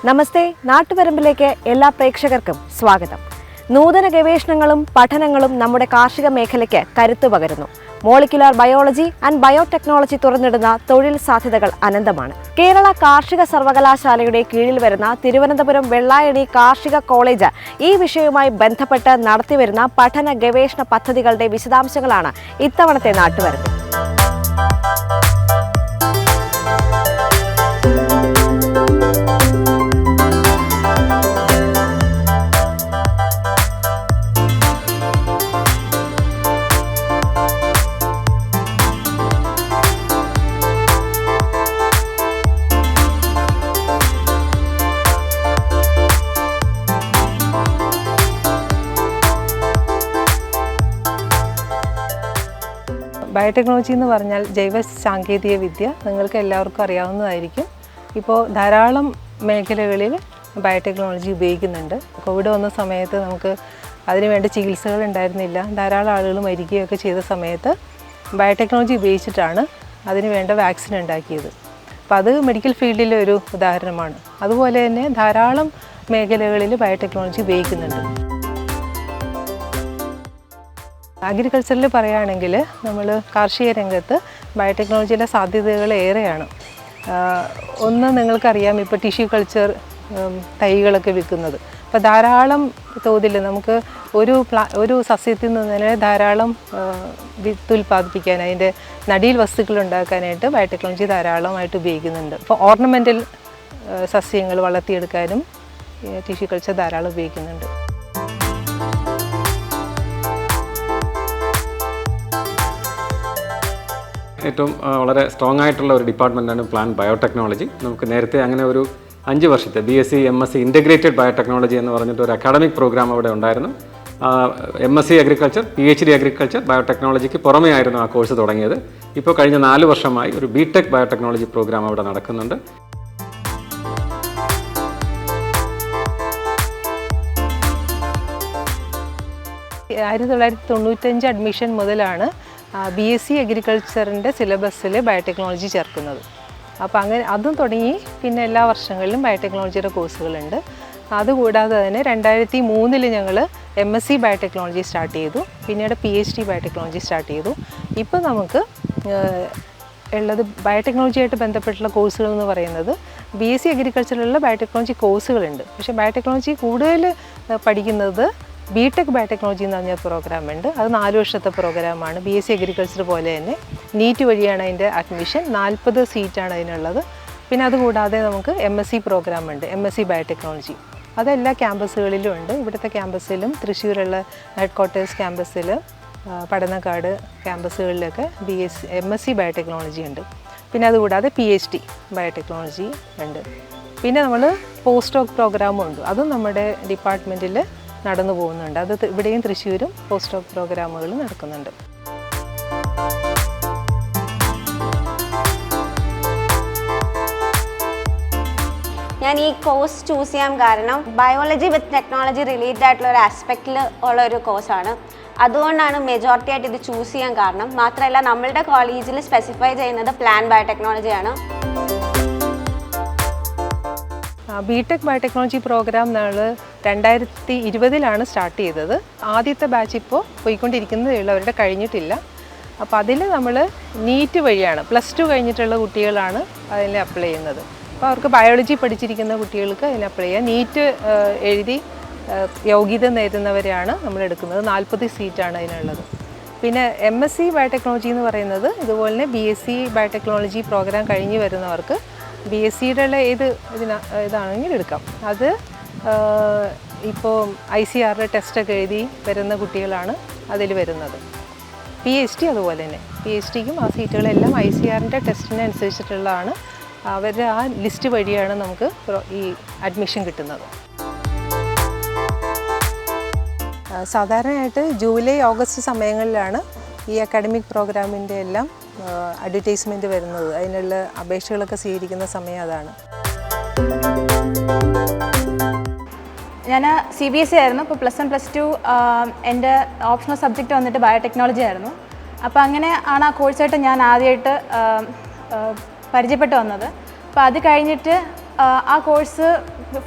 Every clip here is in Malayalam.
നമസ്തേ, നാട്ടുവരമ്പിലേക്ക് എല്ലാ പ്രേക്ഷകർക്കും സ്വാഗതം. നൂതന ഗവേഷണങ്ങളും പഠനങ്ങളും നമ്മുടെ കാർഷിക മേഖലയ്ക്ക് കരുത്തു പകരുന്നു. മോളിക്യുലർ ബയോളജി ആൻഡ് ബയോടെക്നോളജി തുറന്നിടുന്ന തൊഴിൽ സാധ്യതകൾ അനന്തമാണ്. കേരള കാർഷിക സർവകലാശാലയുടെ കീഴിൽ വരുന്ന തിരുവനന്തപുരം വെള്ളായണി കാർഷിക കോളേജ് ഈ വിഷയവുമായി ബന്ധപ്പെട്ട് നടത്തിവരുന്ന പഠന ഗവേഷണ പദ്ധതികളുടെ വിശദാംശങ്ങളാണ് ഇത്തവണത്തെ നാട്ടുവരമ്പ്. ബയോടെക്നോളജി എന്ന് പറഞ്ഞാൽ ജൈവ സാങ്കേതിക വിദ്യ നിങ്ങൾക്ക് എല്ലാവർക്കും അറിയാവുന്നതായിരിക്കും. ഇപ്പോൾ ധാരാളം മേഖലകളിൽ ബയോടെക്നോളജി ഉപയോഗിക്കുന്നുണ്ട്. കോവിഡ് വന്ന സമയത്ത് നമുക്ക് അതിനുവേണ്ട ചികിത്സകൾ ഉണ്ടായിരുന്നില്ല. ധാരാളം ആളുകൾ മരിക്കുകയൊക്കെ ചെയ്ത സമയത്ത് ബയോടെക്നോളജി ഉപയോഗിച്ചിട്ടാണ് അതിന് വേണ്ട വാക്സിൻ ഉണ്ടാക്കിയത്. അപ്പോൾ അത് മെഡിക്കൽ ഫീൽഡിലെ ഒരു ഉദാഹരണമാണ്. അതുപോലെ തന്നെ ധാരാളം മേഖലകളിൽ ബയോടെക്നോളജി ഉപയോഗിക്കുന്നുണ്ട്. അഗ്രികൾച്ചറിൽ പറയുകയാണെങ്കിൽ നമ്മൾ കാർഷിക രംഗത്ത് ബയോടെക്നോളജിയുടെ സാധ്യതകൾ ഏറെയാണ്. ഒന്ന് നിങ്ങൾക്കറിയാം, ഇപ്പോൾ ടിഷ്യൂ കൾച്ചർ തൈകളൊക്കെ വിൽക്കുന്നത്. അപ്പോൾ ധാരാളം തോതിൽ നമുക്ക് ഒരു സസ്യത്തിൽ നിന്ന് തന്നെ ധാരാളം വിത്ത് ഉൽപ്പാദിപ്പിക്കാൻ, അതിൻ്റെ നടീൽ വസ്തുക്കൾ ഉണ്ടാക്കാനായിട്ട് ബയോടെക്നോളജി ധാരാളമായിട്ട് ഉപയോഗിക്കുന്നുണ്ട്. ഇപ്പോൾ ഓർണമെൻ്റൽ സസ്യങ്ങൾ വളർത്തിയെടുക്കാനും ടിഷ്യൂ കൾച്ചർ ധാരാളം ഉപയോഗിക്കുന്നുണ്ട്. ഏറ്റവും വളരെ സ്ട്രോങ് ആയിട്ടുള്ള ഒരു ഡിപ്പാർട്ട്മെൻറ്റാണ് പ്ലാന്റ് ബയോടെക്നോളജി. നമുക്ക് നേരത്തെ അങ്ങനെ ഒരു 5 വർഷത്തെ BSc MSc ഇൻ്റഗ്രേറ്റഡ് ബയോടെക്നോളജി എന്ന് പറഞ്ഞിട്ട് ഒരു അക്കാഡമിക് പ്രോഗ്രാം അവിടെ ഉണ്ടായിരുന്നു. MSc അഗ്രികൾച്ചർ, PhD അഗ്രികൾച്ചർ, ബയോടെക്നോളജിക്ക് പുറമേ ആയിരുന്നു ആ കോഴ്സ് തുടങ്ങിയത്. ഇപ്പോൾ കഴിഞ്ഞ 4 വർഷമായി ഒരു BTech ബയോടെക്നോളജി പ്രോഗ്രാം അവിടെ നടക്കുന്നുണ്ട്. ആയിരത്തി 1995 അഡ്മിഷൻ മുതലാണ് BSc അഗ്രികൾച്ചറിൻ്റെ സിലബസിൽ ബയോടെക്നോളജി ചേർക്കുന്നത്. അപ്പോൾ അങ്ങനെ അതും തുടങ്ങി പിന്നെ എല്ലാ വർഷങ്ങളിലും ബയോടെക്നോളജിയുടെ കോഴ്സുകളുണ്ട്. അതുകൂടാതെ തന്നെ 2003 ഞങ്ങൾ MSc ബയോടെക്നോളജി സ്റ്റാർട്ട് ചെയ്തു. പിന്നീട് PhD ബയോടെക്നോളജി സ്റ്റാർട്ട് ചെയ്തു. ഇപ്പോൾ നമുക്ക് ഉള്ളത് ബയോടെക്നോളജിയായിട്ട് ബന്ധപ്പെട്ടുള്ള കോഴ്സുകൾ എന്ന് പറയുന്നത് BSc അഗ്രികൾച്ചറിലുള്ള ബയോടെക്നോളജി കോഴ്സുകളുണ്ട്. പക്ഷേ ബയോടെക്നോളജി കൂടുതൽ പഠിക്കുന്നത് BTech ബയോടെക്നോളജി എന്ന് പറഞ്ഞ പ്രോഗ്രാമുണ്ട്. അത് 4 വർഷത്തെ പ്രോഗ്രാമാണ്. BSc അഗ്രികൾച്ചർ പോലെ തന്നെ നീറ്റ് വഴിയാണ് അതിൻ്റെ അഡ്മിഷൻ. 40 സീറ്റാണ് അതിനുള്ളത്. പിന്നെ അതുകൂടാതെ നമുക്ക് MSc പ്രോഗ്രാമുണ്ട്, MSc ബയോടെക്നോളജി. അതെല്ലാ ക്യാമ്പസുകളിലും ഉണ്ട്. ഇവിടുത്തെ ക്യാമ്പസിലും തൃശ്ശൂരുള്ള ഹെഡ് ക്വാർട്ടേഴ്സ് ക്യാമ്പസിൽ, പഠനക്കാട് ക്യാമ്പസുകളിലൊക്കെ MSc ബയോടെക്നോളജി ഉണ്ട്. പിന്നെ അതുകൂടാതെ PhD ബയോടെക്നോളജി ഉണ്ട്. പിന്നെ നമ്മൾ പോസ്റ്റ് ഡോക് പ്രോഗ്രാമും ഉണ്ട്. അതും നമ്മുടെ ഡിപ്പാർട്ട്മെൻറ്റിൽ നടന്നു പോകുന്നുണ്ട്. അത് ഇവിടെയും തൃശ്ശൂരും പോസ്റ്റ് ഡോക് പ്രോഗ്രാമുകൾ നടക്കുന്നുണ്ട്. ഞാൻ ഈ കോഴ്സ് ചൂസ് ചെയ്യാൻ കാരണം ബയോളജി വിത്ത് ടെക്നോളജി റിലേറ്റഡ് ആയിട്ടുള്ള ഒരു ആസ്പെക്റ്റിൽ ഉള്ള ഒരു കോഴ്സാണ്. അതുകൊണ്ടാണ് മെജോറിറ്റി ആയിട്ട് ഇത് ചൂസ് ചെയ്യാൻ കാരണം. മാത്രമല്ല നമ്മളുടെ കോളേജിൽ സ്പെസിഫൈ ചെയ്യുന്നത് പ്ലാന്റ് ബയോടെക്നോളജിയാണ്. BTech ബയോടെക്നോളജി പ്രോഗ്രാം നമ്മൾ 2020 സ്റ്റാർട്ട് ചെയ്തത്. ആദ്യത്തെ ബാച്ച് ഇപ്പോൾ പോയിക്കൊണ്ടിരിക്കുന്നതുള്ളവരുടെ കഴിഞ്ഞിട്ടില്ല. അപ്പോൾ അതിൽ നമ്മൾ നീറ്റ് വഴിയാണ്, +2 കഴിഞ്ഞിട്ടുള്ള കുട്ടികളാണ് അതിൽ അപ്ലൈ ചെയ്യുന്നത്. അപ്പോൾ അവർക്ക് ബയോളജി പഠിച്ചിരിക്കുന്ന കുട്ടികൾക്ക് അതിന് അപ്ലൈ ചെയ്യാം. നീറ്റ് എഴുതി യോഗ്യത നേടുന്നവരെയാണ് നമ്മൾ എടുക്കുന്നത്. 40 സീറ്റാണ് അതിനുള്ളത്. പിന്നെ MSc ബയോടെക്നോളജി എന്ന് പറയുന്നത് ഇതുപോലെ BSc ബയോടെക്നോളജി പ്രോഗ്രാം കഴിഞ്ഞ് വരുന്നവർക്ക് BScയുടെ ഇതാണെങ്കിലും എടുക്കാം. അത് ഇപ്പോൾ ICAR ടെസ്റ്റൊക്കെ എഴുതി വരുന്ന കുട്ടികളാണ് അതിൽ വരുന്നത്. PhD അതുപോലെ തന്നെ, PhDക്കും ആ സീറ്റുകളെല്ലാം ICAR ടെസ്റ്റിനനുസരിച്ചിട്ടുള്ളതാണ്. അവരുടെ ആ ലിസ്റ്റ് വഴിയാണ് നമുക്ക് ഈ അഡ്മിഷൻ കിട്ടുന്നത്. സാധാരണയായിട്ട് ജൂലൈ ഓഗസ്റ്റ് സമയങ്ങളിലാണ് ഈ അക്കാഡമിക് പ്രോഗ്രാമിൻ്റെ എല്ലാം അഡ്വർടൈസ്മെൻറ്റ് വരുന്നത്. അതിനുള്ള അപേക്ഷകളൊക്കെ സ്വീകരിക്കുന്ന സമയം അതാണ്. ഞാൻ CBSE ആയിരുന്നു. ഇപ്പോൾ +1 +2 എൻ്റെ ഓപ്ഷണൽ സബ്ജക്റ്റ് വന്നിട്ട് ബയോടെക്നോളജി ആയിരുന്നു. അപ്പോൾ അങ്ങനെ ആണ് ആ കോഴ്സായിട്ട് ഞാൻ ആദ്യമായിട്ട് പരിചയപ്പെട്ട് വന്നത്. അപ്പോൾ അത് കഴിഞ്ഞിട്ട് ആ കോഴ്സ്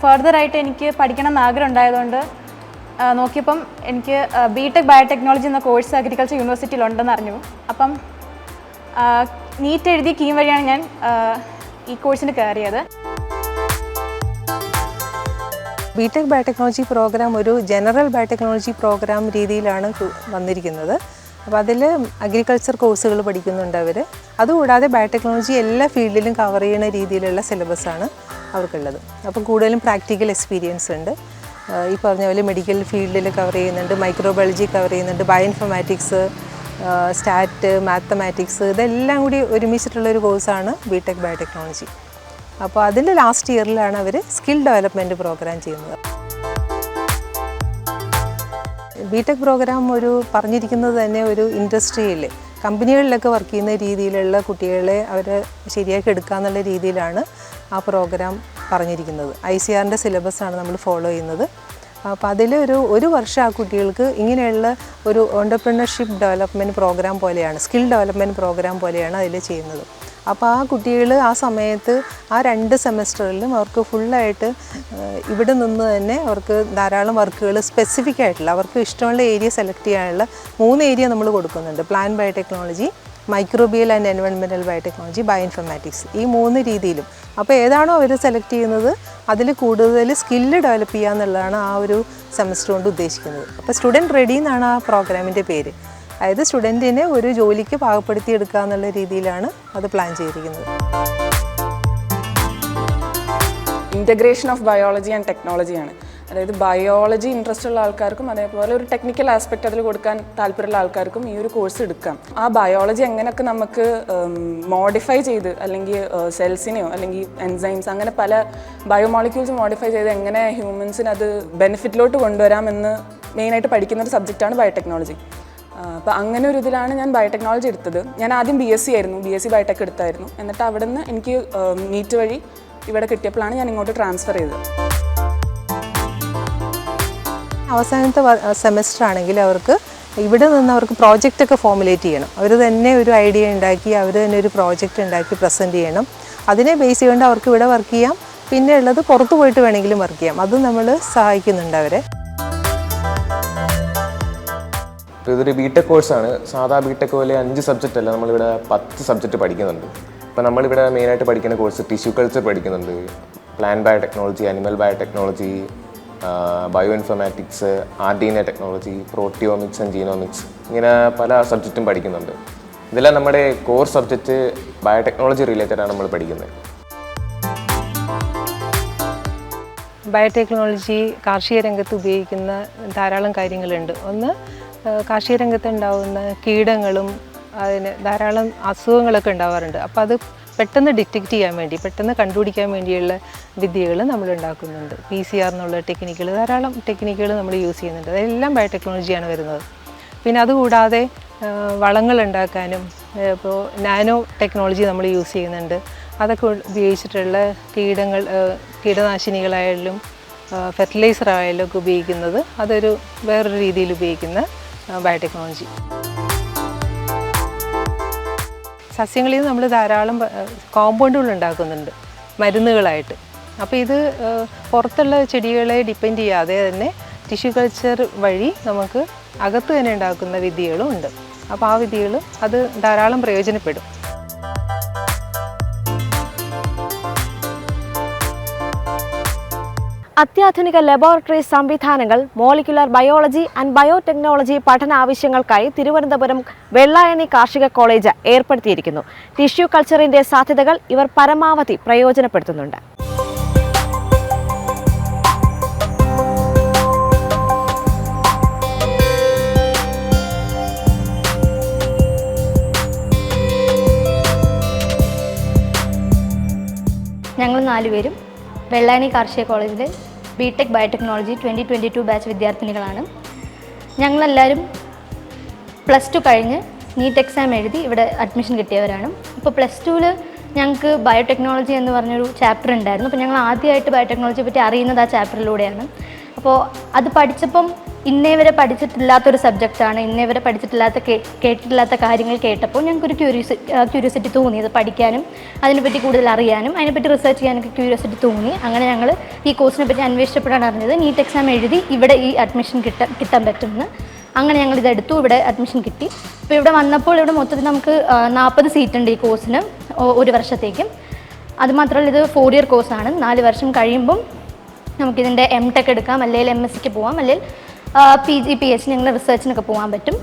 ഫർദറായിട്ട് എനിക്ക് പഠിക്കണം എന്ന് ആഗ്രഹം ഉണ്ടായതുകൊണ്ട് നോക്കിയപ്പം എനിക്ക് ബിടെക് ബയോടെക്നോളജി എന്ന കോഴ്സ് അഗ്രികൾച്ചർ യൂണിവേഴ്സിറ്റിയിൽ ഉണ്ടെന്ന് അറിഞ്ഞു. അപ്പം നീറ്റ് എഴുതി കീം വഴിയാണ് ഞാൻ ഈ കോഴ്സിന് കയറിയത്. ബിടെക് ബയോടെക്നോളജി പ്രോഗ്രാം ഒരു ജനറൽ ബയോടെക്നോളജി പ്രോഗ്രാം രീതിയിലാണ് വന്നിരിക്കുന്നത്. അപ്പോൾ അതിൽ അഗ്രികൾച്ചർ കോഴ്സുകൾ പഠിക്കുന്നുണ്ട് അവർ. അതുകൂടാതെ ബയോടെക്നോളജി എല്ലാ ഫീൽഡിലും കവർ ചെയ്യുന്ന രീതിയിലുള്ള സിലബസാണ് അവർക്കുള്ളത്. അപ്പോൾ കൂടുതലും പ്രാക്ടിക്കൽ എക്സ്പീരിയൻസ് ഉണ്ട്. ഈ പറഞ്ഞ പോലെ മെഡിക്കൽ ഫീൽഡിൽ കവർ ചെയ്യുന്നുണ്ട്, മൈക്രോബയോളജി കവർ ചെയ്യുന്നുണ്ട്, ബയോഇൻഫർമാറ്റിക്സ്, സ്റ്റാറ്റ്, മാത്തമാറ്റിക്സ്, ഇതെല്ലാം കൂടി ഒരുമിച്ചിട്ടുള്ളൊരു കോഴ്സാണ് ബിടെക് ബയോടെക്നോളജി. അപ്പോൾ അതിൽ ലാസ്റ്റ് ഇയറിലാണ് അവർ സ്കിൽ ഡെവലപ്മെൻറ്റ് പ്രോഗ്രാം ചെയ്യുന്നത്. ബിടെക് പ്രോഗ്രാം പറഞ്ഞിരിക്കുന്നത് തന്നെ ഒരു ഇൻഡസ്ട്രിയിൽ കമ്പനികളിലൊക്കെ വർക്ക് ചെയ്യുന്ന രീതിയിലുള്ള കുട്ടികളെ അവർ ശരിയാക്കി എടുക്കുക എന്നുള്ള രീതിയിലാണ് ആ പ്രോഗ്രാം പറഞ്ഞിരിക്കുന്നത്. ICRൻ്റെ സിലബസാണ് നമ്മൾ ഫോളോ ചെയ്യുന്നത്. അപ്പോൾ അതിൽ ഒരു വർഷം ആ കുട്ടികൾക്ക് ഇങ്ങനെയുള്ള ഒരു ഓൺടർപ്രണർഷിപ്പ് ഡെവലപ്മെൻറ്റ് പ്രോഗ്രാം പോലെയാണ്, സ്കിൽ ഡെവലപ്മെൻറ്റ് പ്രോഗ്രാം പോലെയാണ് അതിൽ ചെയ്യുന്നത്. അപ്പോൾ ആ കുട്ടികൾ ആ സമയത്ത് ആ 2 സെമസ്റ്ററിലും അവർക്ക് ഫുള്ളായിട്ട് ഇവിടെ നിന്ന് തന്നെ അവർക്ക് ധാരാളം വർക്കുകൾ സ്പെസിഫിക് ആയിട്ടുള്ള അവർക്ക് ഇഷ്ടമുള്ള ഏരിയ സെലക്ട് ചെയ്യാനുള്ള 3 ഏരിയ നമ്മൾ കൊടുക്കുന്നുണ്ട്. Plant biotechnology, microbial and environmental biotechnology, bioinformatics, ഈ 3 രീതിയിലും. അപ്പോൾ ഏതാണോ അവർ സെലക്ട് ചെയ്യുന്നത് അതിൽ കൂടുതൽ സ്കില്ല് ഡെവലപ്പ് ചെയ്യുക എന്നുള്ളതാണ് ആ ഒരു സെമസ്റ്റർ കൊണ്ട് ഉദ്ദേശിക്കുന്നത്. അപ്പോൾ സ്റ്റുഡൻറ്റ് റെഡി എന്നാണ് ആ പ്രോഗ്രാമിൻ്റെ പേര്. അതായത് സ്റ്റുഡൻറ്റിനെ ഒരു ജോലിക്ക് പാകപ്പെടുത്തിയെടുക്കുക എന്നുള്ള രീതിയിലാണ് അത് പ്ലാൻ ചെയ്തിരിക്കുന്നത്. ഇൻ്റഗ്രേഷൻ ഓഫ് ബയോളജി ആൻഡ് ടെക്നോളജിയാണ്. അതായത് ബയോളജി ഇൻട്രസ്റ്റ് ഉള്ള ആൾക്കാർക്കും അതേപോലെ ഒരു ടെക്നിക്കൽ ആസ്പെക്റ്റ് അതിൽ കൊടുക്കാൻ താല്പര്യമുള്ള ആൾക്കാർക്കും ഈ ഒരു കോഴ്സ് എടുക്കാം. ആ ബയോളജി എങ്ങനെയൊക്കെ നമുക്ക് മോഡിഫൈ ചെയ്ത് അല്ലെങ്കിൽ സെൽസിനെയോ അല്ലെങ്കിൽ എൻസൈംസ് അങ്ങനെ പല ബയോമോളിക്യൂൾസ് മോഡിഫൈ ചെയ്ത് എങ്ങനെ ഹ്യൂമൻസിന് അത് ബെനിഫിറ്റിലോട്ട് കൊണ്ടുവരാമെന്ന് മെയിനായിട്ട് പഠിക്കുന്ന ഒരു സബ്ജക്റ്റാണ് ബയോടെക്നോളജി. അപ്പോൾ അങ്ങനെ ഒരു ഇതിലാണ് ഞാൻ ബയോടെക്നോളജി എടുത്തത്. ഞാൻ ആദ്യം BSc ആയിരുന്നു, BSc ബയോടെക് എടുത്തായിരുന്നു. എന്നിട്ട് അവിടെ നിന്ന് എനിക്ക് നീറ്റ് വഴി ഇവിടെ കിട്ടിയപ്പോഴാണ് ഞാൻ ഇങ്ങോട്ട് ട്രാൻസ്ഫർ ചെയ്തത്. അവസാനത്തെ സെമസ്റ്റർ ആണെങ്കിൽ അവർക്ക് ഇവിടെ നിന്ന് അവർക്ക് പ്രോജക്റ്റൊക്കെ ഫോമുലേറ്റ് ചെയ്യണം. അവർ തന്നെ ഒരു ഐഡിയ ഉണ്ടാക്കി അവർ തന്നെ ഒരു പ്രോജക്റ്റ് ഉണ്ടാക്കി പ്രസൻറ്റ് ചെയ്യണം. അതിനെ ബേസ് ചെയ്തുകൊണ്ട് അവർക്ക് ഇവിടെ വർക്ക് ചെയ്യാം, പിന്നെ ഉള്ളത് പുറത്ത് പോയിട്ട് വേണമെങ്കിലും വർക്ക് ചെയ്യാം. അത് നമ്മൾ സഹായിക്കുന്നുണ്ട് അവരെ. ഇതൊരു ബിടെക് കോഴ്സാണ്. സാധാ ബിടെക് പോലെ 5 സബ്ജക്റ്റ് അല്ല, നമ്മളിവിടെ 10 സബ്ജക്റ്റ് പഠിക്കുന്നുണ്ട്. ഇപ്പോൾ നമ്മളിവിടെ മെയിനായിട്ട് പഠിക്കുന്ന കോഴ്സ് ടിഷ്യൂ കൾച്ചർ പഠിക്കുന്നുണ്ട്, plant biotechnology, animal biotechnology, bioinformatics, RDNA technology, proteomics and genomics, ഇങ്ങനെ പല സബ്ജക്റ്റും പഠിക്കുന്നുണ്ട്. ഇതെല്ലാം നമ്മുടെ കോർ സബ്ജക്റ്റ് ബയോടെക്നോളജി റിലേറ്റഡാണ് നമ്മൾ പഠിക്കുന്നത്. ബയോടെക്നോളജി കാർഷിക രംഗത്ത് ഉപയോഗിക്കുന്ന ധാരാളം കാര്യങ്ങളുണ്ട്. ഒന്ന്, കാർഷിക രംഗത്ത് ഉണ്ടാകുന്ന കീടങ്ങളും അതിന് ധാരാളം അസുഖങ്ങളൊക്കെ ഉണ്ടാവാറുണ്ട്. അപ്പോൾ അത് പെട്ടെന്ന് ഡിറ്റക്റ്റ് ചെയ്യാൻ വേണ്ടി, പെട്ടെന്ന് കണ്ടുപിടിക്കാൻ വേണ്ടിയുള്ള വിദ്യകൾ നമ്മൾ ഉണ്ടാക്കുന്നുണ്ട്. PCR എന്നുള്ള ടെക്നിക്കുകൾ, ധാരാളം ടെക്നിക്കുകൾ നമ്മൾ യൂസ് ചെയ്യുന്നുണ്ട്. അതെല്ലാം ബയോടെക്നോളജിയാണ് വരുന്നത്. പിന്നെ അതുകൂടാതെ വളങ്ങൾ ഉണ്ടാക്കാനും ഇപ്പോൾ നാനോ ടെക്നോളജി നമ്മൾ യൂസ് ചെയ്യുന്നുണ്ട്. അതൊക്കെ ഉപയോഗിച്ചിട്ടുള്ള കീടനാശിനികളായാലും ഫെർട്ടിലൈസർ ആയാലും ഒക്കെ ഉപയോഗിക്കുന്നത് അതൊരു വേറൊരു രീതിയിൽ ഉപയോഗിക്കുന്ന ബയോടെക്നോളജി. സസ്യങ്ങളിൽ നിന്ന് നമ്മൾ ധാരാളം കോമ്പൗണ്ടുകൾ ഉണ്ടാക്കുന്നുണ്ട് മരുന്നുകളായിട്ട്. അപ്പോൾ ഇത് പുറത്തുള്ള ചെടികളെ ഡിപ്പെൻഡ് ചെയ്യാതെ തന്നെ ടിഷ്യൂ കൾച്ചർ വഴി നമുക്ക് അകത്ത് തന്നെ ഉണ്ടാക്കുന്ന വിദ്യകളും ഉണ്ട്. അപ്പോൾ ആ വിദ്യകൾ അത് ധാരാളം പ്രയോജനപ്പെടും. അത്യാധുനിക ലബോറട്ടറി സംവിധാനങ്ങൾ മോളിക്കുലർ ബയോളജി ആൻഡ് ബയോടെക്നോളജി പഠന ആവശ്യങ്ങൾക്കായി തിരുവനന്തപുരം വെള്ളായണി കാർഷിക കോളേജ് ഏർപ്പെടുത്തിയിരിക്കുന്നു. ടിഷ്യൂ കൾച്ചറിന്റെ സാധ്യതകൾ ഇവർ പരമാവധി പ്രയോജനപ്പെടുത്തുന്നുണ്ട്. ഞങ്ങൾ 4 പേരും വെള്ളായണി കാർഷിക കോളേജിലെ ബിടെക് ബയോടെക്നോളജി 2022 ബാച്ച് വിദ്യാർത്ഥിനികളാണ്. ഞങ്ങളെല്ലാവരും +2 കഴിഞ്ഞ് നീറ്റ് എക്സാം എഴുതി ഇവിടെ അഡ്മിഷൻ കിട്ടിയവരാണ്. ഇപ്പോൾ +2-ൽ ഞങ്ങൾക്ക് ബയോടെക്നോളജി എന്ന് പറഞ്ഞൊരു ചാപ്റ്റർ ഉണ്ടായിരുന്നു. അപ്പോൾ ഞങ്ങൾ ആദ്യമായിട്ട് ബയോടെക്നോളജിയെ പറ്റി അറിയുന്നത് ആ ചാപ്റ്ററിലൂടെയാണ്. അപ്പോൾ അത് പഠിച്ചപ്പം ഇന്നേ വരെ പഠിച്ചിട്ടില്ലാത്തൊരു സബ്ജക്റ്റാണ്, ഇന്നേ വരെ കേട്ടിട്ടില്ലാത്ത കാര്യങ്ങൾ കേട്ടപ്പോൾ ഞങ്ങൾക്കൊരു ക്യൂരിയോസിറ്റി തോന്നി. അത് പഠിക്കാനും അതിനെപ്പറ്റി കൂടുതൽ അറിയാനും അതിനെപ്പറ്റി റിസർച്ച് ചെയ്യാനൊക്കെ ക്യൂരിയോസിറ്റി തോന്നി. അങ്ങനെ ഞങ്ങൾ ഈ കോഴ്സിനെ പറ്റി അന്വേഷിച്ചപ്പോഴാണ് അറിഞ്ഞത് നീറ്റ് എക്സാം എഴുതി ഇവിടെ ഈ അഡ്മിഷൻ കിട്ടാൻ പറ്റുമെന്ന്. അങ്ങനെ ഞങ്ങൾ ഇതെടുത്തു, ഇവിടെ അഡ്മിഷൻ കിട്ടി. അപ്പോൾ ഇവിടെ വന്നപ്പോൾ ഇവിടെ മൊത്തത്തിൽ നമുക്ക് 40 സീറ്റുണ്ട് ഈ കോഴ്സിന് ഒരു വർഷത്തേക്കും. അതുമാത്രമല്ല ഇത് 4 ഇയർ കോഴ്സാണ്. 4 വർഷം കഴിയുമ്പം നമുക്കിതിൻ്റെ MTech എടുക്കാം, അല്ലെങ്കിൽ MSc പോകാം, അല്ലെങ്കിൽ PG PhD ഞങ്ങൾ റിസർച്ചിനൊക്കെ പോകാൻ പറ്റും.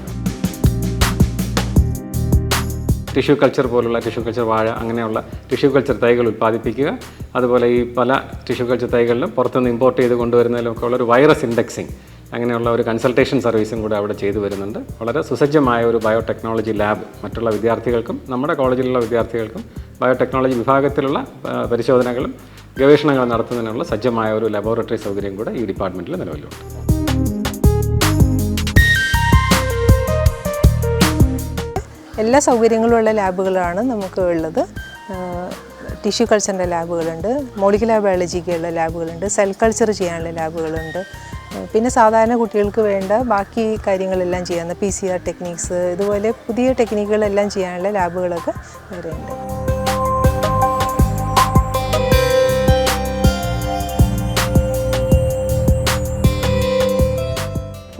ടിഷ്യൂ കൾച്ചർ പോലുള്ള ടിഷ്യൂ കൾച്ചർ വാഴ അങ്ങനെയുള്ള ടിഷ്യൂ കൾച്ചർ തൈകൾ ഉൽപ്പാദിപ്പിക്കുക. അതുപോലെ ഈ പല ടിഷ്യൂ കൾച്ചർ തൈകളിലും പുറത്തുനിന്ന് ഇമ്പോർട്ട് ചെയ്ത് കൊണ്ടുവരുന്നതിലൊക്കെ ഉള്ള ഒരു വൈറസ് ഇൻഡെക്സിങ് അങ്ങനെയുള്ള ഒരു കൺസൾട്ടേഷൻ സർവീസും കൂടെ അവിടെ ചെയ്തു വരുന്നുണ്ട്. വളരെ സുസജ്ജമായ ഒരു ബയോടെക്നോളജി ലാബ് മറ്റുള്ള വിദ്യാർത്ഥികൾക്കും നമ്മുടെ കോളേജിലുള്ള വിദ്യാർത്ഥികൾക്കും ബയോടെക്നോളജി വിഭാഗത്തിലുള്ള പരിശോധനകളും ഗവേഷണങ്ങളും നടത്തുന്നതിനുള്ള സജ്ജമായ ഒരു ലബോറട്ടറി സൗകര്യം കൂടെ ഈ ഡിപ്പാർട്ട്മെൻറ്റിൽ നിലവിലുണ്ട്. എല്ലാ സൗകര്യങ്ങളുള്ള ലാബുകളാണ് നമുക്ക് ഉള്ളത്. ടിഷ്യൂ കൾച്ചറിൻ്റെ ലാബുകളുണ്ട്, മോളിക്കുലർ ബയോളജിക്കുള്ള ലാബുകളുണ്ട്, സെൽ കൾച്ചർ ചെയ്യാനുള്ള ലാബുകളുണ്ട്. പിന്നെ സാധാരണ കുട്ടികൾക്ക് വേണ്ട ബാക്കി കാര്യങ്ങളെല്ലാം ചെയ്യാവുന്ന PCR ടെക്നിക്സ്, ഇതുപോലെ പുതിയ ടെക്നിക്കുകളെല്ലാം ചെയ്യാനുള്ള ലാബുകളൊക്കെ വേറെയുണ്ട്.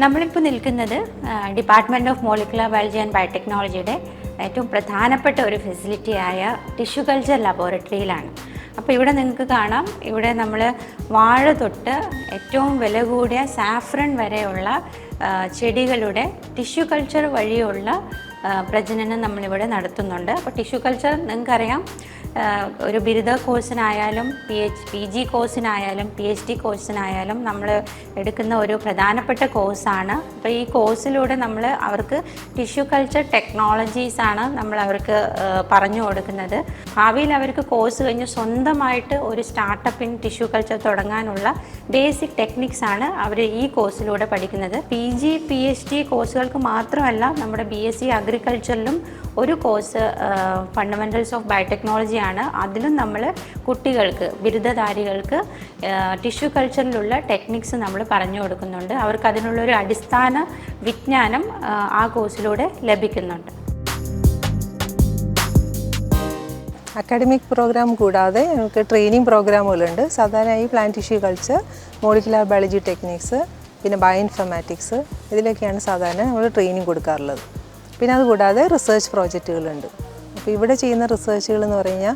നമ്മളിപ്പോൾ നിൽക്കുന്നത് department of molecular biology and ബയോടെക്നോളജിയുടെ ഏറ്റവും പ്രധാനപ്പെട്ട ഒരു ഫെസിലിറ്റിയായ ടിഷ്യൂ കൾച്ചർ ലബോറട്ടറിയിലാണ്. അപ്പോൾ ഇവിടെ നിങ്ങൾക്ക് കാണാം, ഇവിടെ നമ്മൾ വാഴ തൊട്ട് ഏറ്റവും വില കൂടിയ സാഫ്രൺ വരെയുള്ള ചെടികളുടെ ടിഷ്യൂ കൾച്ചർ വഴിയുള്ള പ്രജനനം നമ്മളിവിടെ നടത്തുന്നുണ്ട്. അപ്പോൾ ടിഷ്യൂ കൾച്ചർ നിങ്ങൾക്കറിയാം, ഒരു ബിരുദ കോഴ്സിനായാലും PG കോഴ്സിനായാലും PhD കോഴ്സിനായാലും നമ്മൾ എടുക്കുന്ന ഒരു പ്രധാനപ്പെട്ട കോഴ്സാണ്. അപ്പോൾ ഈ കോഴ്സിലൂടെ നമ്മൾ അവർക്ക് ടിഷ്യൂ കൾച്ചർ ടെക്നോളജീസാണ് നമ്മൾ അവർക്ക് പറഞ്ഞു കൊടുക്കുന്നത്. ഭാവിയിൽ അവർക്ക് കോഴ്സ് കഴിഞ്ഞ് സ്വന്തമായിട്ട് ഒരു സ്റ്റാർട്ടപ്പ് ഇൻ ടിഷ്യൂ കൾച്ചർ തുടങ്ങാനുള്ള ബേസിക് ടെക്നിക്സാണ് അവർ ഈ കോഴ്സിലൂടെ പഠിക്കുന്നത്. PG PhD കോഴ്സുകൾക്ക് മാത്രമല്ല, നമ്മുടെ BSc അഗ്രികൾച്ചറിലും ഒരു കോഴ്സ് ഫണ്ടമെൻ്റൽസ് ഓഫ് ബയോടെക്നോളജിയാണ്. അതിലും നമ്മൾ കുട്ടികൾക്ക്, ബിരുദധാരികൾക്ക് ടിഷ്യൂ കൾച്ചറിലുള്ള ടെക്നിക്സ് നമ്മൾ പറഞ്ഞു കൊടുക്കുന്നുണ്ട്. അവർക്ക് അതിനുള്ളൊരു അടിസ്ഥാന വിജ്ഞാനം ആ കോഴ്സിലൂടെ ലഭിക്കുന്നുണ്ട്. അക്കാഡമിക് പ്രോഗ്രാം കൂടാതെ നമുക്ക് ട്രെയിനിങ് പ്രോഗ്രാമുകളുണ്ട്. സാധാരണയായി plant tissue culture, molecular biology techniques, പിന്നെ ബയോ ഇൻഫർമാറ്റിക്സ്, ഇതിലൊക്കെയാണ് സാധാരണ നമ്മൾ ട്രെയിനിങ് കൊടുക്കാറുള്ളത്. പിന്നെ അതുകൂടാതെ റിസർച്ച് പ്രോജക്റ്റുകളുണ്ട്. അപ്പോൾ ഇവിടെ ചെയ്യുന്ന റിസർച്ചുകൾ എന്ന് പറഞ്ഞാൽ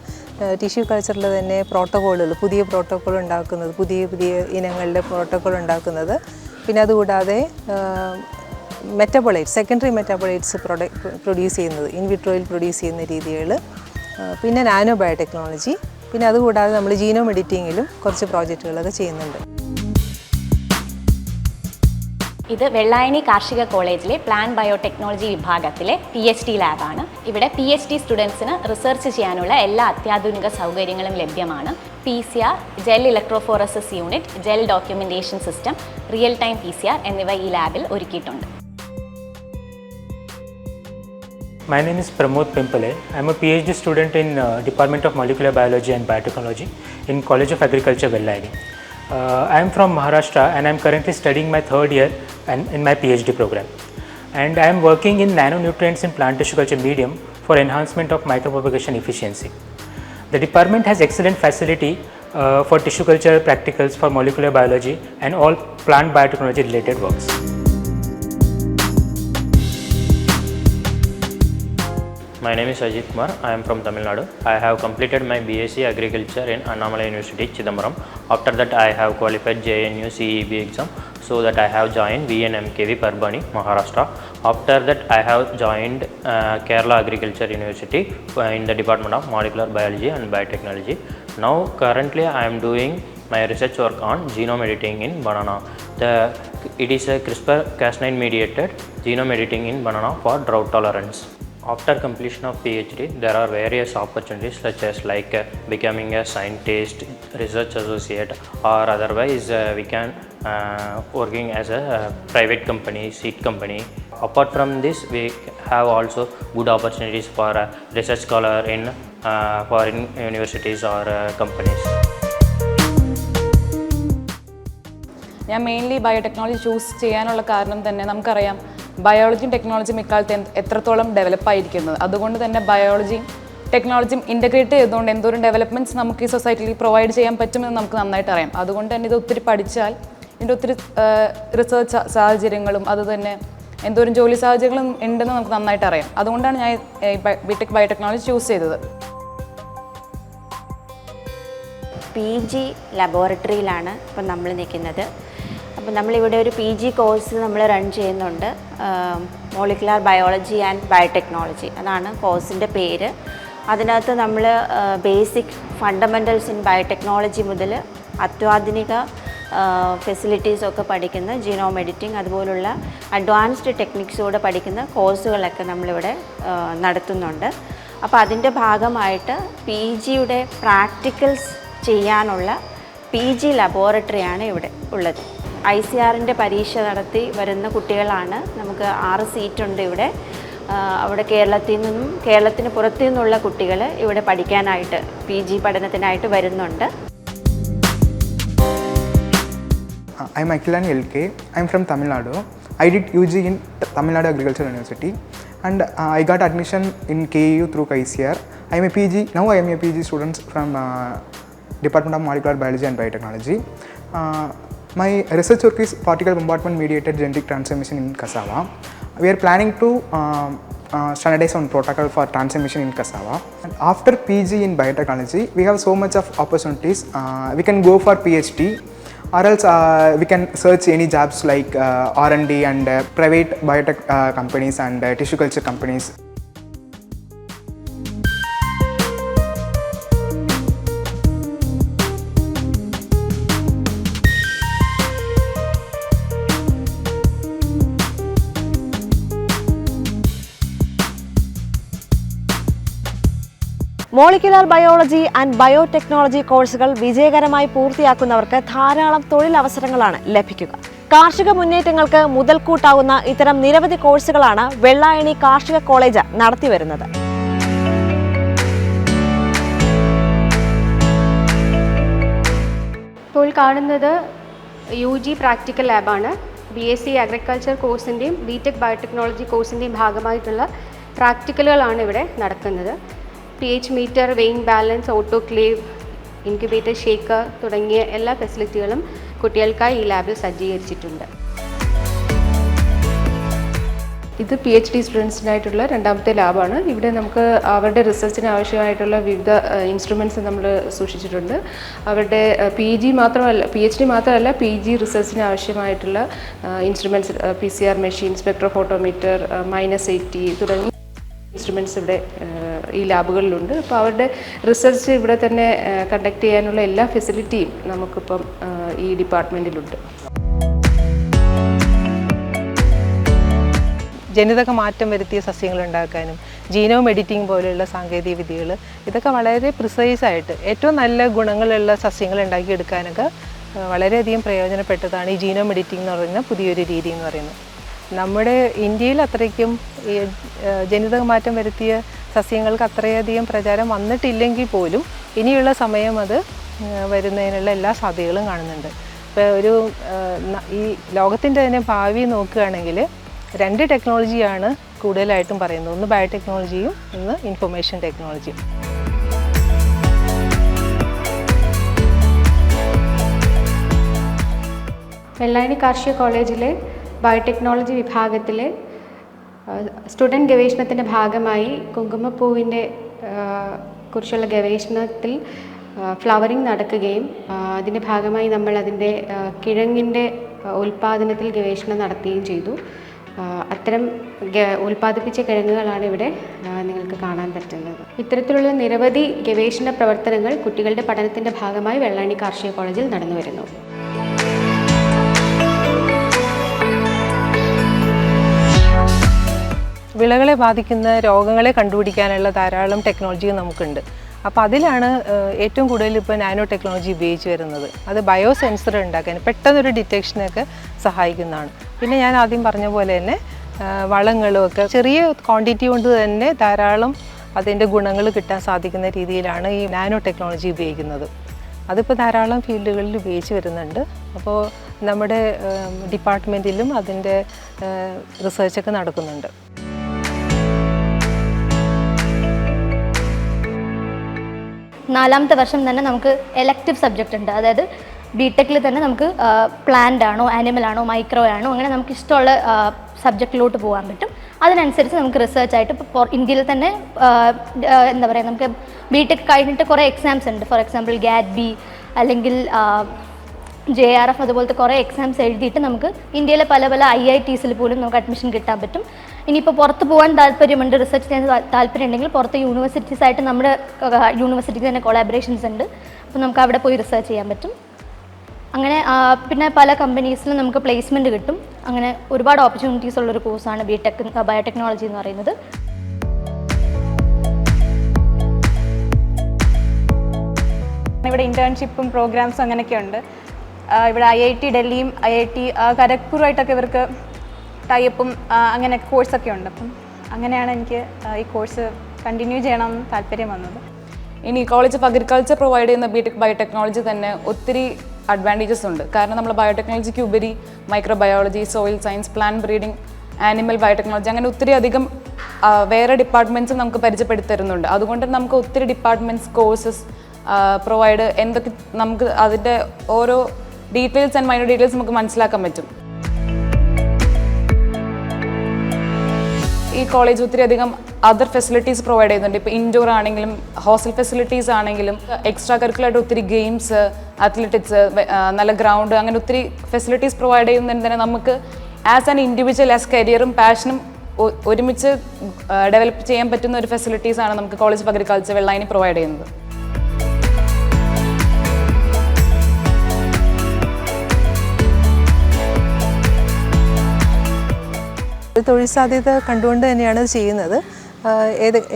ടിഷ്യൂ കൾച്ചറിൽ തന്നെ പ്രോട്ടോക്കോളുകൾ, പുതിയ പ്രോട്ടോക്കോൾ ഉണ്ടാക്കുന്നത്, പുതിയ ഇനങ്ങളുടെ പ്രോട്ടോക്കോൾ ഉണ്ടാക്കുന്നത്. പിന്നെ അതുകൂടാതെ മെറ്റബോളൈറ്റ്സ്, സെക്കൻഡറി മെറ്റബോളൈറ്റ്സ് പ്രൊഡ്യൂസ് ചെയ്യുന്നത്, ഇൻവിട്രോയിൽ പ്രൊഡ്യൂസ് ചെയ്യുന്ന രീതികൾ, പിന്നെ നാനോ ബയോടെക്നോളജി, പിന്നെ അതുകൂടാതെ നമ്മൾ ജീനോം എഡിറ്റിങ്ങിലും കുറച്ച് പ്രോജക്റ്റുകളൊക്കെ ചെയ്യുന്നുണ്ട്. ഇത് വെള്ളായണി കാർഷിക കോളേജിലെ പ്ലാൻ ബയോടെക്നോളജി വിഭാഗത്തിലെ PhD ലാബാണ്. ഇവിടെ PhD സ്റ്റുഡൻസിന് റിസർച്ച് ചെയ്യാനുള്ള എല്ലാ അത്യാധുനിക സൗകര്യങ്ങളും ലഭ്യമാണ്. PCR, gel electrophoresis unit, gel documentation system, real time PCR എന്നിവ ഈ ലാബിൽ ഒരുക്കിയിട്ടുണ്ട്. My name is Pramod Pimpale. I am a PhD student in Department of Molecular Biology and Biotechnology in College of Agriculture, Vellaini. I am from Maharashtra and I am currently studying my 3rd year and in my PhD program. And I am working in nanonutrients in plant tissue culture medium for enhancement of micropropagation efficiency. The department has excellent facility for tissue culture practicals for molecular biology and all plant biotechnology related works. My name is Ajit Kumar. I am from Tamil Nadu. I have completed my BSc Agriculture in Annamalai University, Chidambaram. After that, I have qualified JNU CEB exam, so that I have joined VNMKV Parbani, Maharashtra. After that, I have joined Kerala Agriculture University in the Department of Molecular Biology and Biotechnology. Now, currently, I am doing my research work on genome editing in banana. It is a CRISPR-Cas9 mediated genome editing in banana for drought tolerance. After completion of PhD, there are various opportunities such as like becoming a scientist, research associate, or otherwise we can working as a private company, seed company. Apart from this, we have also good opportunities for research scholar in foreign universities or companies. ഞാൻ മെയിൻലി ബയോടെക്നോളജി ചൂസ് ചെയ്യാനുള്ള കാരണം തന്നെ നമുക്കറിയാം ബയോളജിയും ടെക്നോളജിയും ഇക്കാലത്ത് എത്രത്തോളം ഡെവലപ്പായിരിക്കുന്നത്. അതുകൊണ്ട് തന്നെ ബയോളജിയും ടെക്നോളജിയും ഇൻ്റഗ്രേറ്റ് ചെയ്തുകൊണ്ട് എന്തോരം ഡെവലപ്മെൻറ്റ്സ് നമുക്ക് ഈ സൊസൈറ്റിയിൽ പ്രൊവൈഡ് ചെയ്യാൻ പറ്റുമെന്ന് നമുക്ക് നന്നായിട്ട് അറിയാം. അതുകൊണ്ട് തന്നെ ഇത് ഒത്തിരി പഠിച്ചാൽ ഇതിൻ്റെ ഒത്തിരി റിസർച്ച് സാഹചര്യങ്ങളും അതുതന്നെ എന്തോരം ജോലി സാഹചര്യങ്ങളും ഉണ്ടെന്ന് നമുക്ക് നന്നായിട്ട് അറിയാം. അതുകൊണ്ടാണ് ഞാൻ ബിടെക് ബയോടെക്നോളജി ചൂസ് ചെയ്തത്. PG ലബോറട്ടറിയിലാണ് ഇപ്പം നമ്മൾ നിൽക്കുന്നത്. അപ്പോൾ നമ്മളിവിടെ ഒരു PG കോഴ്സ് നമ്മൾ റൺ ചെയ്യുന്നുണ്ട്. മോളിക്കുലാർ ബയോളജി ആൻഡ് ബയോടെക്നോളജി അതാണ് കോഴ്സിൻ്റെ പേര്. അതിനകത്ത് നമ്മൾ ബേസിക് ഫണ്ടമെൻ്റൽസ് ഇൻ ബയോടെക്നോളജി മുതൽ അത്യാധുനിക ഫെസിലിറ്റീസൊക്കെ പഠിക്കുന്ന ജീനോം എഡിറ്റിംഗ് അതുപോലുള്ള അഡ്വാൻസ്ഡ് ടെക്നിക്സോടെ പഠിക്കുന്ന കോഴ്സുകളൊക്കെ നമ്മളിവിടെ നടത്തുന്നുണ്ട്. അപ്പോൾ അതിൻ്റെ ഭാഗമായിട്ട് PGയുടെ പ്രാക്ടിക്കൽസ് ചെയ്യാനുള്ള PG ലബോറട്ടറിയാണ് ഇവിടെ ഉള്ളത്. ICRൻ്റെ പരീക്ഷ നടത്തി വരുന്ന കുട്ടികളാണ്. നമുക്ക് 6 സീറ്റുണ്ട് ഇവിടെ. അവിടെ കേരളത്തിന് പുറത്തു നിന്നുള്ള കുട്ടികൾ ഇവിടെ പഠിക്കാനായിട്ട് PG പഠനത്തിനായിട്ട് വരുന്നുണ്ട്. I'm Akhilan LK. I'm from Tamil Nadu. I did UG in Tamil Nadu Agricultural University and I got admission in KU through ICR. Now I am a PG student from Department of Molecular Biology and Biotechnology. My research work is particle bombardment mediated genetic transformation in cassava. We are planning to standardize on protocol for transformation in cassava. And after PG in biotechnology, we have so much of opportunities. We can go for PhD or else we can search any jobs like R&D and private biotech companies and tissue culture companies. Molecular biology and biotechnology കോഴ്സുകൾ വിജയകരമായി പൂർത്തിയാക്കുന്നവർക്ക് ധാരാളം തൊഴിലവസരങ്ങളാണ് ലഭിക്കുക. കാർഷിക മുന്നേറ്റങ്ങൾക്ക് മുതൽക്കൂട്ടാവുന്ന ഇത്തരം നിരവധി കോഴ്സുകളാണ് വെള്ളായണി കാർഷിക കോളേജ് നടത്തിവരുന്നത്. ഇപ്പോൾ കാണുന്നത് UG പ്രാക്ടിക്കൽ ലാബാണ്. BSc അഗ്രികൾച്ചർ കോഴ്സിൻ്റെയും ബിടെക് ബയോടെക്നോളജി കോഴ്സിൻ്റെയും ഭാഗമായിട്ടുള്ള പ്രാക്ടിക്കലുകളാണ് ഇവിടെ നടക്കുന്നത്. pH metre, weighing balance, autoclave, incubator, shaker തുടങ്ങിയ എല്ലാ ഫെസിലിറ്റികളും കുട്ടികൾക്കായി ഈ ലാബിൽ സജ്ജീകരിച്ചിട്ടുണ്ട്. ഇത് PhD സ്റ്റുഡൻസിനായിട്ടുള്ള രണ്ടാമത്തെ ലാബാണ്. ഇവിടെ നമുക്ക് അവരുടെ റിസർച്ചിന് ആവശ്യമായിട്ടുള്ള വിവിധ ഇൻസ്ട്രുമെൻറ്റ്സ് നമ്മൾ സൂക്ഷിച്ചിട്ടുണ്ട്. അവരുടെ PhD മാത്രമല്ല PG റിസർച്ചിന് ആവശ്യമായിട്ടുള്ള ഇൻസ്ട്രുമെൻറ്റ്സ്, PCR മെഷീൻ, സ്പെക്ട്രോഫോട്ടോമീറ്റർ, -80 തുടങ്ങി ഇൻസ്ട്രുമെൻറ്റ്സ് ഇവിടെ ഈ ലാബുകളിലുണ്ട്. അപ്പോൾ അവരുടെ റിസർച്ച് ഇവിടെ തന്നെ കണ്ടക്ട് ചെയ്യാനുള്ള എല്ലാ ഫെസിലിറ്റിയും നമുക്കിപ്പം ഈ ഡിപ്പാർട്ട്മെൻറ്റിലുണ്ട്. ജനിതക മാറ്റം വരുത്തിയ സസ്യങ്ങൾ ഉണ്ടാക്കാനും ജീനോം എഡിറ്റിംഗ് പോലെയുള്ള സാങ്കേതിക വിദ്യകൾ ഇതൊക്കെ വളരെ പ്രിസൈസായിട്ട് ഏറ്റവും നല്ല ഗുണങ്ങളുള്ള സസ്യങ്ങൾ ഉണ്ടാക്കിയെടുക്കാനൊക്കെ വളരെയധികം പ്രയോജനപ്പെട്ടതാണ് ഈ ജീനോം എഡിറ്റിംഗ് എന്ന് പറയുന്ന പുതിയൊരു രീതി എന്ന് പറയുന്നത്. നമ്മുടെ ഇന്ത്യയിൽ അത്രയ്ക്കും ഈ ജനിതക മാറ്റം വരുത്തിയ സസ്യങ്ങൾക്ക് അത്രയധികം പ്രചാരം വന്നിട്ടില്ലെങ്കിൽ പോലും ഇനിയുള്ള സമയം അത് വരുന്നതിനുള്ള എല്ലാ സാധ്യതകളും കാണുന്നുണ്ട്. ഇപ്പോൾ ഈ ലോകത്തിൻ്റെ തന്നെ ഭാവി നോക്കുകയാണെങ്കിൽ 2 ടെക്നോളജിയാണ് കൂടുതലായിട്ടും പറയുന്നത്. ഒന്ന് ബയോടെക്നോളജിയും ഒന്ന് ഇൻഫർമേഷൻ ടെക്നോളജിയും. വെള്ളായണി കാർഷിക കോളേജിലെ ബയോടെക്നോളജി വിഭാഗത്തിലെ സ്റ്റുഡൻറ്റ് ഗവേഷണത്തിൻ്റെ ഭാഗമായി കുങ്കുമപ്പൂവിൻ്റെ കുറിച്ചുള്ള ഗവേഷണത്തിൽ ഫ്ലവറിംഗ് നടക്കുകയും അതിൻ്റെ ഭാഗമായി നമ്മൾ അതിൻ്റെ കിഴങ്ങിൻ്റെ ഉൽപ്പാദനത്തിൽ ഗവേഷണം നടത്തുകയും ചെയ്തു. അത്തരം ഉൽപ്പാദിപ്പിച്ച കിഴങ്ങുകളാണ് ഇവിടെ നിങ്ങൾക്ക് കാണാൻ പറ്റുന്നത്. ഇത്തരത്തിലുള്ള നിരവധി ഗവേഷണ പ്രവർത്തനങ്ങൾ കുട്ടികളുടെ പഠനത്തിൻ്റെ ഭാഗമായി വെള്ളായണി കാർഷിക കോളേജിൽ നടന്നു വരുന്നു. വിളകളെ ബാധിക്കുന്ന രോഗങ്ങളെ കണ്ടുപിടിക്കാനുള്ള ധാരാളം ടെക്നോളജി നമുക്കുണ്ട്. അപ്പോൾ അതിലാണ് ഏറ്റവും കൂടുതൽ ഇപ്പോൾ നാനോ ടെക്നോളജി ഉപയോഗിച്ച് വരുന്നത്. അത് ബയോസെൻസർ ഉണ്ടാക്കാൻ പെട്ടെന്നൊരു ഡിറ്റക്ഷനൊക്കെ സഹായിക്കുന്നതാണ്. പിന്നെ ഞാൻ ആദ്യം പറഞ്ഞ പോലെ തന്നെ വളങ്ങളും ഒക്കെ ചെറിയ ക്വാണ്ടിറ്റി കൊണ്ട് തന്നെ ധാരാളം അതിൻ്റെ ഗുണങ്ങൾ കിട്ടാൻ സാധിക്കുന്ന രീതിയിലാണ് ഈ നാനോ ടെക്നോളജി ഉപയോഗിക്കുന്നത്. അതിപ്പോൾ ധാരാളം ഫീൽഡുകളിൽ ഉപയോഗിച്ച് വരുന്നുണ്ട്. അപ്പോൾ നമ്മുടെ ഡിപ്പാർട്ട്മെൻറ്റിലും അതിൻ്റെ റിസർച്ചൊക്കെ നടക്കുന്നുണ്ട്. നാലാമത്തെ വർഷം തന്നെ നമുക്ക് എലക്റ്റീവ് സബ്ജക്റ്റ് ഉണ്ട്. അതായത് ബിടെക്കിൽ തന്നെ നമുക്ക് പ്ലാന്റ് ആണോ ആനിമൽ ആണോ മൈക്രോ ആണോ അങ്ങനെ നമുക്ക് ഇഷ്ടമുള്ള സബ്ജക്റ്റിലോട്ട് പോകാൻ പറ്റും. അതിനനുസരിച്ച് നമുക്ക് റിസർച്ചായിട്ട് ഇപ്പോൾ ഇന്ത്യയിൽ തന്നെ എന്താ പറയുക, നമുക്ക് ബിടെക് കഴിഞ്ഞിട്ട് കുറേ എക്സാംസ് ഉണ്ട്. ഫോർ എക്സാമ്പിൾ GAT-B അല്ലെങ്കിൽ JRF അതുപോലത്തെ കുറേ എക്സാംസ് എഴുതിയിട്ട് നമുക്ക് ഇന്ത്യയിലെ പല പല IITസിൽ പോലും നമുക്ക് അഡ്മിഷൻ കിട്ടാൻ പറ്റും. ഇനിയിപ്പോൾ പുറത്ത് പോകാൻ താല്പര്യമുണ്ട്, റിസർച്ച് ചെയ്യാൻ താല്പര്യം ഉണ്ടെങ്കിൽ പുറത്ത് യൂണിവേഴ്സിറ്റീസായിട്ട് നമ്മുടെ യൂണിവേഴ്സിറ്റിക്ക് തന്നെ കൊളാബറേഷൻസ് ഉണ്ട്. അപ്പോൾ നമുക്ക് അവിടെ പോയി റിസർച്ച് ചെയ്യാൻ പറ്റും. അങ്ങനെ പിന്നെ പല കമ്പനീസിലും നമുക്ക് പ്ലേസ്മെൻറ്റ് കിട്ടും. അങ്ങനെ ഒരുപാട് ഓപ്പർച്യൂണിറ്റീസ് ഉള്ളൊരു കോഴ്സാണ് ബിടെക് ബയോടെക്നോളജി എന്ന് പറയുന്നത്. ഇവിടെ ഇൻറ്റേൺഷിപ്പും പ്രോഗ്രാംസും അങ്ങനെയൊക്കെ ഉണ്ട്. ഇവിടെ IIT ഡൽഹിയും IIT ഖരഗ്പൂറുമായിട്ടൊക്കെ ഇവർക്ക് ടൈപ്പും അങ്ങനെ കോഴ്സൊക്കെ ഉണ്ട്. അപ്പം അങ്ങനെയാണ് എനിക്ക് ഈ കോഴ്സ് കണ്ടിന്യൂ ചെയ്യണമെന്ന് താല്പര്യം വന്നത്. ഇനി കോളേജ് ഓഫ് അഗ്രികൾച്ചർ പ്രൊവൈഡ് ചെയ്യുന്ന ബിടെക് ബയോടെക്നോളജി തന്നെ ഒത്തിരി അഡ്വാൻറ്റേജസ് ഉണ്ട്. കാരണം നമ്മൾ ബയോടെക്നോളജിക്ക് ഉപരി microbiology, soil science, plant breeding, animal biotechnology അങ്ങനെ ഒത്തിരി അധികം വേറെ ഡിപ്പാർട്ട്മെൻറ്റ്സും നമുക്ക് പരിചയപ്പെടുത്തി തരുന്നുണ്ട്. അതുകൊണ്ട് നമുക്ക് ഒത്തിരി ഡിപ്പാർട്ട്മെൻറ്റ്സ് കോഴ്സസ് പ്രൊവൈഡ് എന്തൊക്കെ നമുക്ക് അതിൻ്റെ ഓരോ ഡീറ്റെയിൽസ് ആൻഡ് മൈനർ ഡീറ്റെയിൽസ് നമുക്ക് മനസ്സിലാക്കാൻ പറ്റും. ഈ കോളേജ് ഒത്തിരി അധികം അതർ ഫെസിലിറ്റീസ് പ്രൊവൈഡ് ചെയ്യുന്നുണ്ട്. ഇപ്പോൾ ഇൻഡോർ ആണെങ്കിലും ഹോസ്റ്റൽ ഫെസിലിറ്റീസ് ആണെങ്കിലും എക്സ്ട്രാ കരിക്കുലറായിട്ട് ഒത്തിരി ഗെയിംസ്, അത്ലറ്റിക്സ്, നല്ല ഗ്രൗണ്ട് അങ്ങനെ ഒത്തിരി ഫെസിലിറ്റീസ് പ്രൊവൈഡ് ചെയ്യുന്നതിന് തന്നെ നമുക്ക് ആസ് ആൻ ഇൻഡിവിജ്വൽ ആസ് കരിയറും പാഷനും ഒരുമിച്ച് ഡെവലപ്പ് ചെയ്യാൻ പറ്റുന്ന ഒരു ഫെസിലിറ്റീസാണ് നമുക്ക് college of agriculture Vellayani provide ചെയ്യുന്നത്. തൊഴിൽ സാധ്യത കണ്ടുകൊണ്ട് തന്നെയാണ് ഇത് ചെയ്യുന്നത്.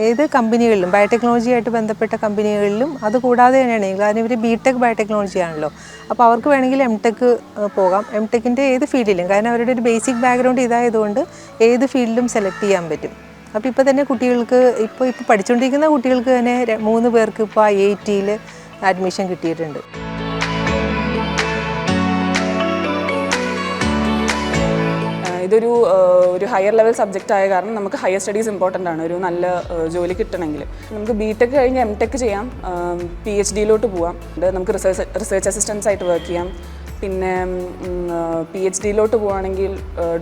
ഏത് കമ്പനികളിലും ബയോടെക്നോളജിയായിട്ട് ബന്ധപ്പെട്ട കമ്പനികളിലും അതുകൂടാതെ തന്നെയാണ്, കാരണം ഇവർ ബിടെക് ബയോടെക്നോളജി ആണല്ലോ. അപ്പോൾ അവർക്ക് വേണമെങ്കിൽ MTech പോകാം. MTechൻ്റെ ഏത് ഫീൽഡിലും, കാരണം അവരുടെ ഒരു ബേസിക് ബാക്ക്ഗ്രൗണ്ട് ഇതായതുകൊണ്ട് ഏത് ഫീൽഡിലും സെലക്ട് ചെയ്യാൻ പറ്റും. അപ്പോൾ ഇപ്പോൾ തന്നെ കുട്ടികൾക്ക് ഇപ്പോൾ പഠിച്ചുകൊണ്ടിരിക്കുന്ന കുട്ടികൾക്ക് തന്നെ 3 പേർക്ക് ഇപ്പോൾ IITയിൽ അഡ്മിഷൻ കിട്ടിയിട്ടുണ്ട്. ഒരു ഹയർ ലെവൽ സബ്ജക്റ്റ് ആയ കാരണം നമുക്ക് ഹയർ സ്റ്റഡീസ് ഇമ്പോർട്ടൻ്റ് ആണ് ഒരു നല്ല ജോലി കിട്ടണമെങ്കിൽ. നമുക്ക് BTech കഴിഞ്ഞ് MTech ചെയ്യാം, PhDയിലോട്ട് പോവാം, നമുക്ക് റിസർച്ച് അസിസ്റ്റൻസ് ആയിട്ട് വർക്ക് ചെയ്യാം. പിന്നെ PhDയിലോട്ട് പോവുകയാണെങ്കിൽ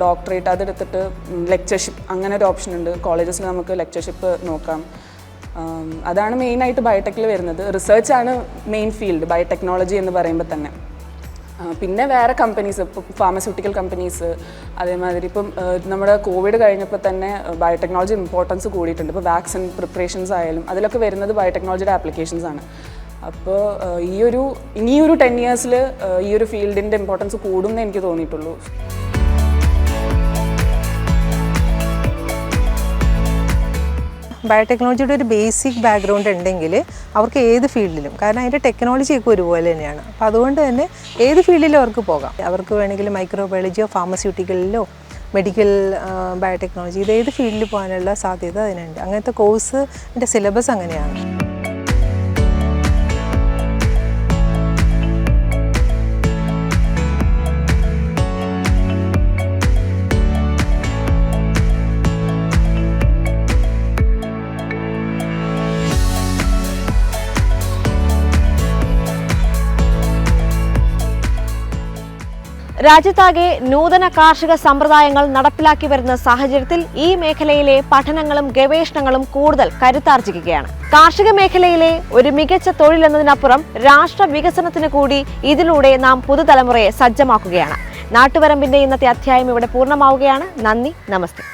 ഡോക്ടറേറ്റ് അതെടുത്തിട്ട് ലെക്ചർഷിപ്പ് അങ്ങനെ ഒരു ഓപ്ഷൻ ഉണ്ട്. കോളേജസിൽ നമുക്ക് ലെക്ചർഷിപ്പ് നോക്കാം. അതാണ് മെയിനായിട്ട് ബയോടെക്കിൽ വരുന്നത്. റിസർച്ചാണ് മെയിൻ ഫീൽഡ് ബയോടെക്നോളജി എന്ന് പറയുമ്പോൾ തന്നെ. പിന്നെ വേറെ കമ്പനീസ്, ഇപ്പോൾ ഫാർമസ്യൂട്ടിക്കൽ കമ്പനീസ്, അതേമാതിരി ഇപ്പം നമ്മുടെ കോവിഡ് കഴിഞ്ഞപ്പോൾ തന്നെ ബയോടെക്നോളജി ഇമ്പോർട്ടൻസ് കൂടിയിട്ടുണ്ട്. ഇപ്പോൾ വാക്സിൻ പ്രിപ്പറേഷൻസ് ആയാലും അതിലൊക്കെ വരുന്നത് ബയോടെക്നോളജിയുടെ ആപ്ലിക്കേഷൻസ് ആണ്. അപ്പോൾ ഇനിയൊരു 10 ഇയേഴ്സിൽ ഈ ഒരു ഫീൽഡിൻ്റെ ഇമ്പോർട്ടൻസ് കൂടുമെന്ന് എനിക്ക് തോന്നിയിട്ടുള്ളൂ. ബയോടെക്നോളജിയുടെ ഒരു ബേസിക് ബാക്ക്ഗ്രൗണ്ട് ഉണ്ടെങ്കിൽ അവർക്ക് ഏത് ഫീൽഡിലും, കാരണം അതിൻ്റെ ടെക്നോളജിയൊക്കെ ഒരുപോലെ തന്നെയാണ്. അപ്പോൾ അതുകൊണ്ട് തന്നെ ഏത് ഫീൽഡിലും അവർക്ക് പോകാം. അവർക്ക് വേണമെങ്കിൽ മൈക്രോബയോളജിയോ ഫാർമസ്യൂട്ടിക്കലിലോ മെഡിക്കൽ ബയോടെക്നോളജി ഇത് ഏത് ഫീൽഡിൽ പോകാനുള്ള സാധ്യത അതിനുണ്ട്. അങ്ങനത്തെ കോഴ്സിൻ്റെ സിലബസ് അങ്ങനെയാണ്. രാജ്യത്താകെ നൂതന കാർഷിക സമ്പ്രദായങ്ങൾ നടപ്പിലാക്കി വരുന്ന സാഹചര്യത്തിൽ ഈ മേഖലയിലെ പഠനങ്ങളും ഗവേഷണങ്ങളും കൂടുതൽ കരുത്താർജിക്കുകയാണ്. കാർഷിക മേഖലയിലെ ഒരു മികച്ച തൊഴിലെന്നതിനപ്പുറം രാഷ്ട്ര വികസനത്തിന് കൂടി ഇതിലൂടെ നാം പുതുതലമുറയെ സജ്ജമാക്കുകയാണ്. നാട്ടുവരമ്പിന്റെ ഇന്നത്തെ അധ്യായം ഇവിടെ പൂർണ്ണമാവുകയാണ്. നന്ദി, നമസ്തേ.